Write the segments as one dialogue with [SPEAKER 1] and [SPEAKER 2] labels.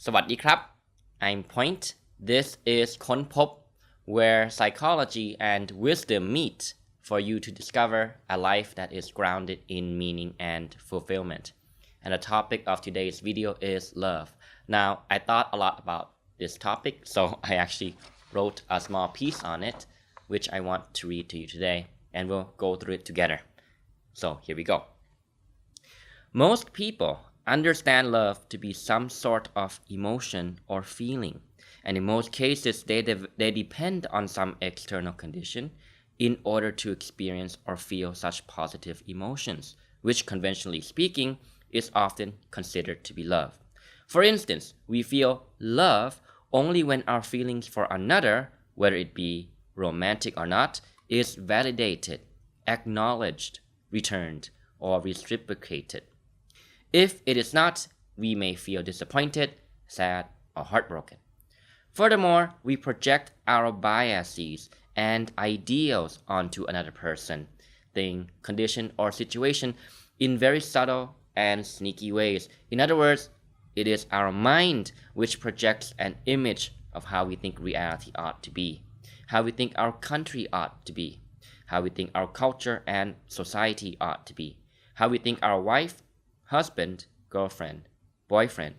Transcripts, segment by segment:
[SPEAKER 1] สวัสดีครับ I'm Point. This is ค้นพบ where psychology and wisdom meet for you to discover a life that is grounded in meaning and fulfillment. And the topic of today's video is love. Now, I thought a lot about this topic, so I actually wrote a small piece on it, which I want to read to you today, and we'll go through it together. So, here we go. Most people understand love to be some sort of emotion or feeling, and in most cases they depend on some external condition in order to experience or feel such positive emotions, which conventionally speaking is often considered to be love. For instance, we feel love only when our feelings for another, whether it be romantic or not, is validated, acknowledged, returned, or reciprocated. If it is not, we may feel disappointed, sad, or heartbroken. Furthermore, we project our biases and ideals onto another person, thing, condition, or situation in very subtle and sneaky ways. In other words, it is our mind which projects an image of how we think reality ought to be, how we think our country ought to be, how we think our culture and society ought to be, how we think our wife, husband, girlfriend, boyfriend,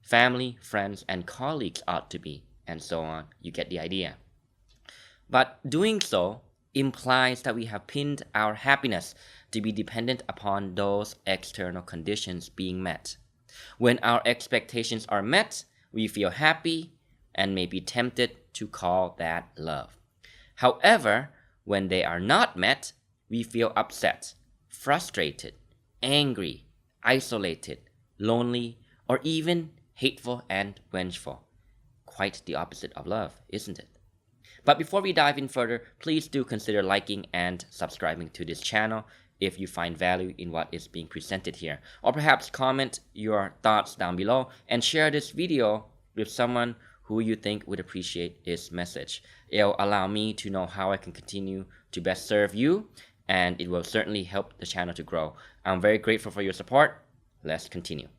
[SPEAKER 1] family, friends, and colleagues ought to be, and so on. You get the idea. But doing so implies that we have pinned our happiness to be dependent upon those external conditions being met. When our expectations are met, we feel happy and may be tempted to call that love. However, when they are not met, we feel upset, frustrated, angry, isolated, lonely, or even hateful and vengeful. Quite the opposite of love, isn't it? But before we dive in further, please do consider liking and subscribing to this channel if you find value in what is being presented here. Or perhaps comment your thoughts down below and share this video with someone who you think would appreciate this message. It'll allow me to know how I can continue to best serve you, and it will certainly help the channel to grow. I'm very grateful for your support. Let's continue.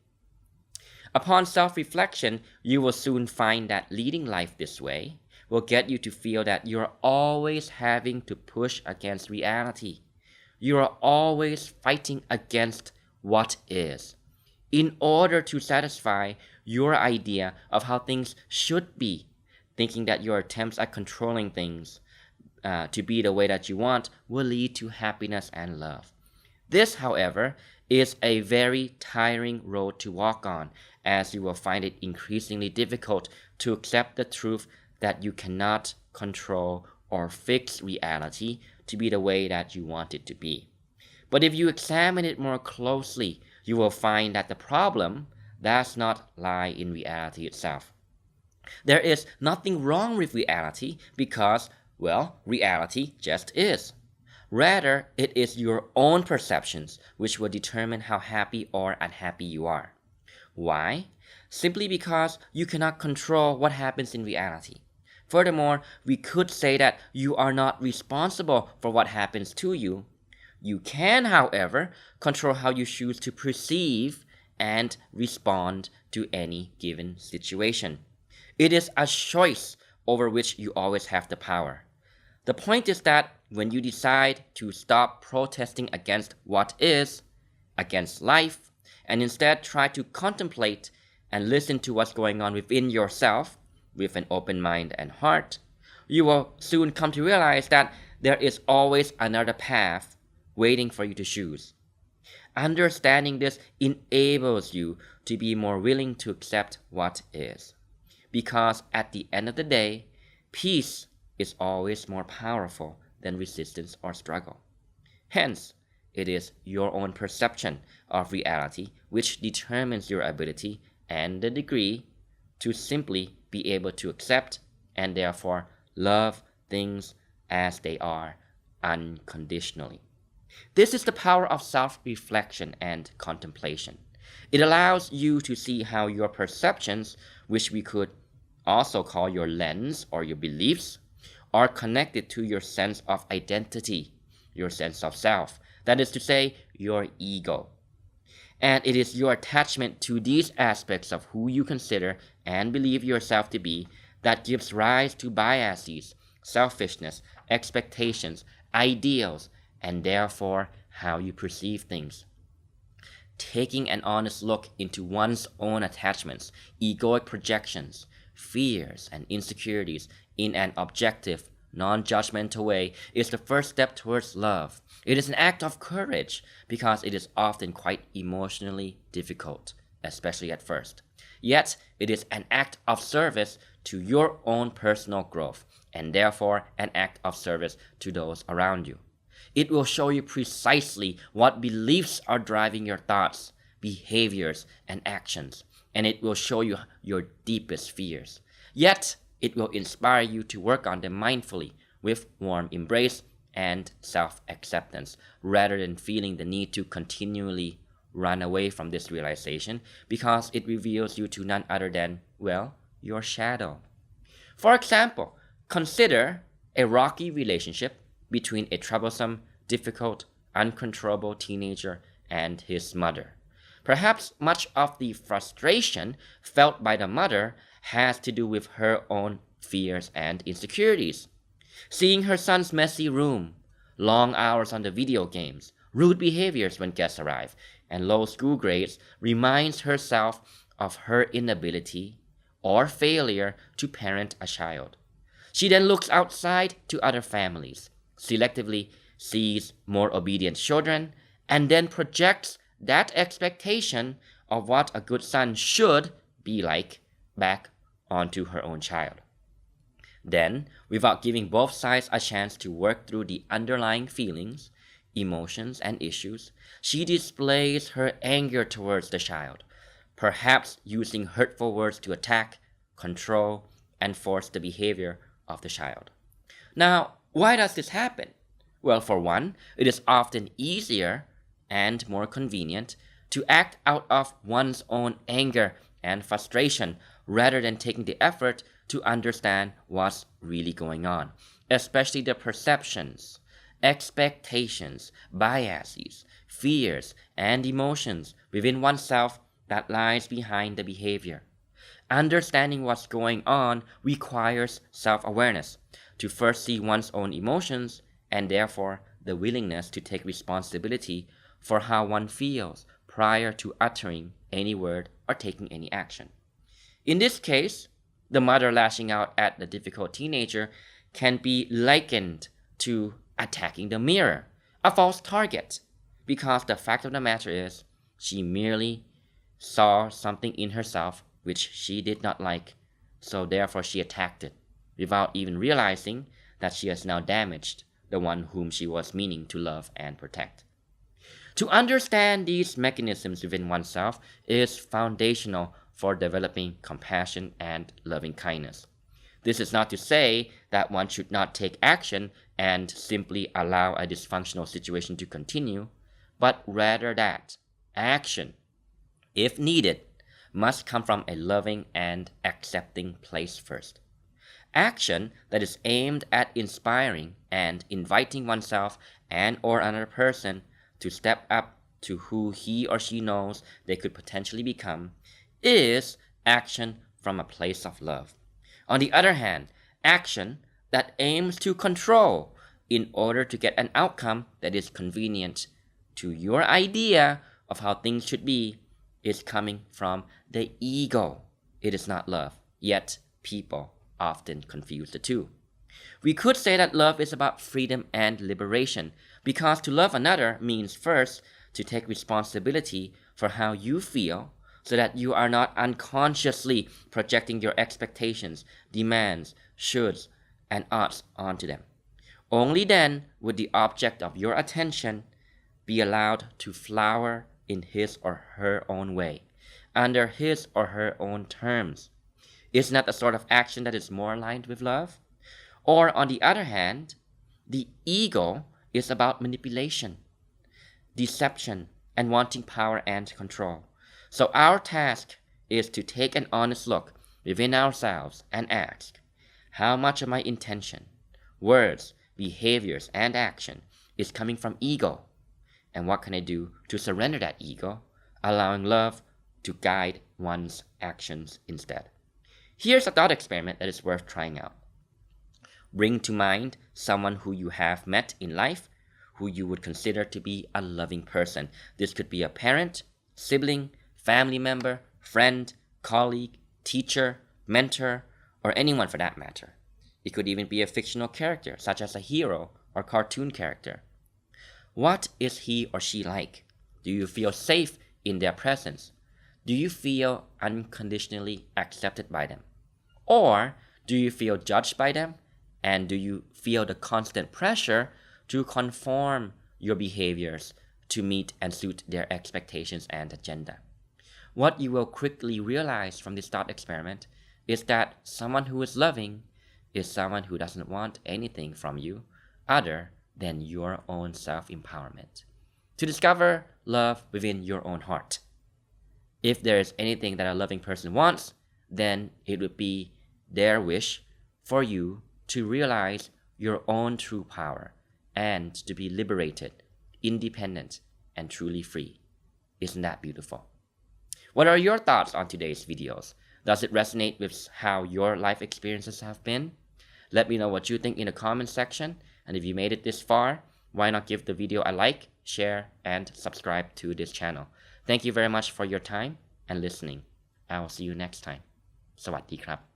[SPEAKER 1] Upon self-reflection, you will soon find that leading life this way will get you to feel that you're always having to push against reality. You are always fighting against what is in order to satisfy your idea of how things should be, thinking that your attempts at controlling things to be the way that you want will lead to happiness and love. This, however, is a very tiring road to walk on, as you will find it increasingly difficult to accept the truth that you cannot control or fix reality to be the way that you want it to be. But if you examine it more closely, you will find that the problem does not lie in reality itself. There is nothing wrong with reality because, well, reality just is. Rather, it is your own perceptions which will determine how happy or unhappy you are. Why? Simply because you cannot control what happens in reality. Furthermore, we could say that you are not responsible for what happens to you. You can, however, control how you choose to perceive and respond to any given situation. It is a choice over which you always have the power. The point is that when you decide to stop protesting against what is, against life, and instead try to contemplate and listen to what's going on within yourself with an open mind and heart, you will soon come to realize that there is always another path waiting for you to choose. Understanding this enables you to be more willing to accept what is. Because at the end of the day, peace is always more powerful than resistance or struggle. Hence, it is your own perception of reality which determines your ability and the degree to simply be able to accept and therefore love things as they are unconditionally. This is the power of self-reflection and contemplation. It allows you to see how your perceptions, which we could also call your lens or your beliefs, are connected to your sense of identity, your sense of self. That is to say, your ego. And it is your attachment to these aspects of who you consider and believe yourself to be that gives rise to biases, selfishness, expectations, ideals, and therefore how you perceive things. Taking an honest look into one's own attachments, egoic projections, fears, and insecurities in an objective, non-judgmental way is the first step towards love. It is an act of courage because it is often quite emotionally difficult, especially at first. Yet, it is an act of service to your own personal growth and therefore an act of service to those around you. It will show you precisely what beliefs are driving your thoughts, behaviors, and actions, and it will show you your deepest fears. Yet, it will inspire you to work on them mindfully with warm embrace and self-acceptance rather than feeling the need to continually run away from this realization because it reveals you to none other than, well, your shadow. For example, consider a rocky relationship between a troublesome, difficult, uncontrollable teenager and his mother. Perhaps much of the frustration felt by the mother has to do with her own fears and insecurities. Seeing her son's messy room, long hours on the video games, rude behaviors when guests arrive, and low school grades reminds herself of her inability or failure to parent a child. She then looks outside to other families, selectively sees more obedient children, and then projects that expectation of what a good son should be like back onto her own child. Then, without giving both sides a chance to work through the underlying feelings, emotions, and issues, she displays her anger towards the child, perhaps using hurtful words to attack, control, and force the behavior of the child. Now, why does this happen? Well, for one, it is often easier and more convenient to act out of one's own anger and frustration rather than taking the effort to understand what's really going on, especially the perceptions, expectations, biases, fears, and emotions within oneself that lies behind the behavior. Understanding what's going on requires self-awareness to first see one's own emotions and therefore the willingness to take responsibility for how one feels prior to uttering any word or taking any action. In this case, the mother lashing out at the difficult teenager can be likened to attacking the mirror, a false target, because the fact of the matter is she merely saw something in herself which she did not like, so therefore she attacked it, without even realizing that she has now damaged the one whom she was meaning to love and protect. To understand these mechanisms within oneself is foundational for developing compassion and loving kindness. This is not to say that one should not take action and simply allow a dysfunctional situation to continue, but rather that action, if needed, must come from a loving and accepting place first. Action that is aimed at inspiring and inviting oneself and or another person to step up to who he or she knows they could potentially become is action from a place of love. On the other hand, action that aims to control in order to get an outcome that is convenient to your idea of how things should be is coming from the ego. It is not love, yet people often confuse the two. We could say that love is about freedom and liberation, because to love another means first to take responsibility for how you feel so that you are not unconsciously projecting your expectations, demands, shoulds, and oughts onto them. Only then would the object of your attention be allowed to flower in his or her own way, under his or her own terms. Isn't that the sort of action that is more aligned with love? Or on the other hand, the ego is about manipulation, deception, and wanting power and control. So our task is to take an honest look within ourselves and ask, how much of my intention, words, behaviors, and action is coming from ego? And what can I do to surrender that ego, allowing love to guide one's actions instead. Here's a thought experiment that is worth trying out. Bring to mind someone who you have met in life who you would consider to be a loving person. This could be a parent, sibling, family member, friend, colleague, teacher, mentor, or anyone for that matter. It could even be a fictional character, such as a hero or cartoon character. What is he or she like? Do you feel safe in their presence? Do you feel unconditionally accepted by them? Or do you feel judged by them? And do you feel the constant pressure to conform your behaviors to meet and suit their expectations and agenda? What you will quickly realize from this thought experiment is that someone who is loving is someone who doesn't want anything from you other than your own self-empowerment. To discover love within your own heart. If there is anything that a loving person wants, then it would be their wish for you to realize your own true power and to be liberated, independent, and truly free. Isn't that beautiful? What are your thoughts on today's videos? Does it resonate with how your life experiences have been? Let me know what you think in the comment section. And if you made it this far, why not give the video a like, share, and subscribe to this channel. Thank you very much for your time and listening. I will see you next time. สวัสดีครับ